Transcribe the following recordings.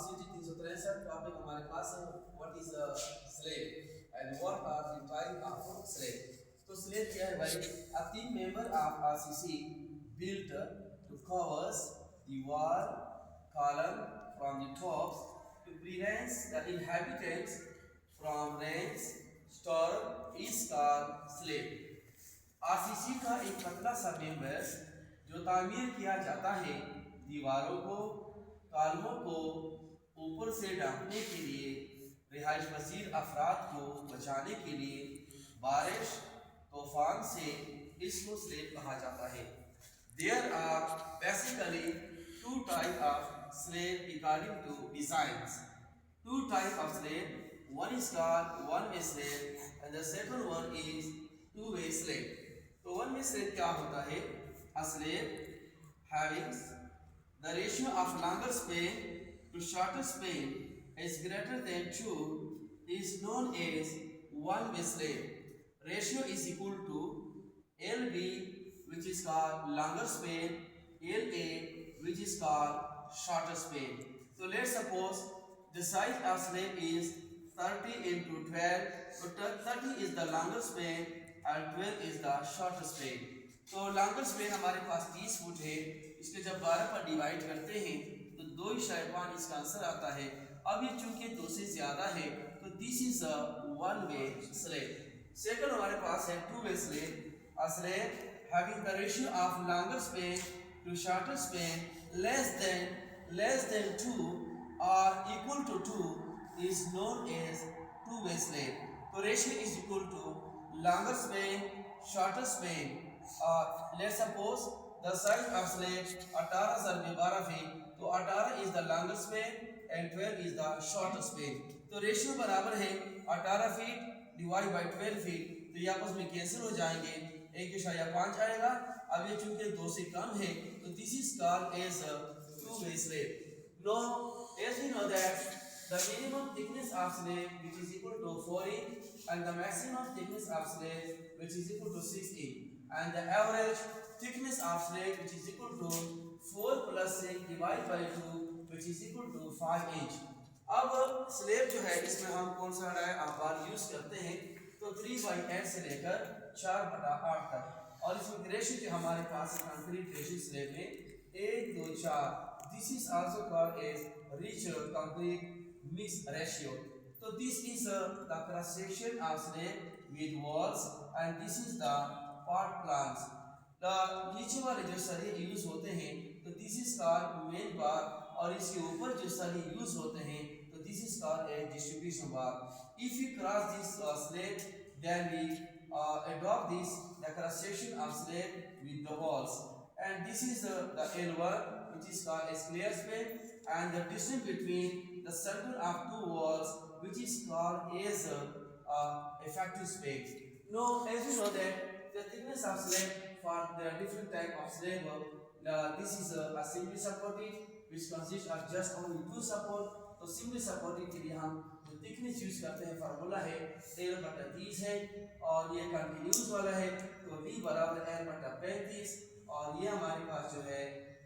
सीटी 363 टॉपिक हमारे पास है what is a slab and what are the type of slab. तो स्लेव क्या है भाई? A team member of RCC built to covers the wall column from the top to prevent the inhabitants from rains storm is called slave। RCC का एक पतला सा member जो तामीर किया जाता है दीवारों को कालमों को ऊपर से ढांकने के लिए, रिहाइश पसीर अफराद को बचाने के लिए, बारिश तूफान से इसको स्लेव कहा जाता है। There are basically two type of slab according to designs. Two type of slab, one is called one way slab and the second one is two way slab. तो वन वे स्लेव क्या होता है? A slab having the ratio of longer span to shorter span is greater than 2 is known as one-way slave. Ratio is equal to LB, which is called longer span, LA, which is called shorter span. So let's suppose the size of slave is 30 into 12, so 30 is the longer span and 12 is the shorter span. तो longer Spain हमारे पास 30 foot है, इसके जब 12 पर divide करते हैं तो 2.5 इसका आंसर आता है। अब ये चूंकि 2 से ज्यादा है तो this is a one way slab. Second हमारे पास है two way slab. A slab having the ratio of longer span to shorter span less than 2 और equal to 2 is known as two way slab. तो ratio is equal to longer span shorter span. Let's suppose the size of slave 18 × 12 feet, तो 18 is the longer span and 12 is the shorter span। तो ratio बराबर है 18 feet divide by 12 feet, तो ये आपस में cancel हो जाएंगे, 1.5 आएगा। अब ये चूंकि 2 से कम है तो this is called as two way slab. No as we know that the minimum thickness of slave which is equal to 4 inch and the maximum thickness of slave which is equal to 6 inch and the average thickness of slave which is equal to 4 plus 6 divided by 2 which is equal to 5 inch। अब slab जो है इसमें हम कौन सा बार use करते हैं तो 3/8 से लेकर 4/8 तक, और इसमें रेशियो जो हमारे पास कंक्रीट रेशियो स्लेब में 1 2 4, this is also called as rich concrete mixed ratio। So this is the cross section of slab with walls and this is the part plans। the नीचे वाले जो सरिये यूज होते हैं तो this is called main bar और इसके ऊपर जो सरिये यूज होते हैं तो this is called a distribution bar। if we cross this slab then we adopt this the cross section of slab with the walls and this is the L1 which is called a square span and the distance between the center of two walls which is called as effective space। Now as you know that the thickness of slab for the different type of slab, this is a simply supported which consists of just only two support। तो simply supporting के लिए हम जो thickness use करते हैं formula है 13/30 है और ये कंटिन्यूस वाला है तो V बराबर L/35 और ये हमारे पास जो है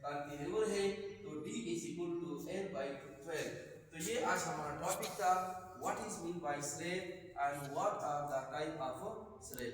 कंटिन्यूअर है तो D is equal to L/12। तो ये आज हमारा टॉपिक था what is mean by slab and what are the type of slab.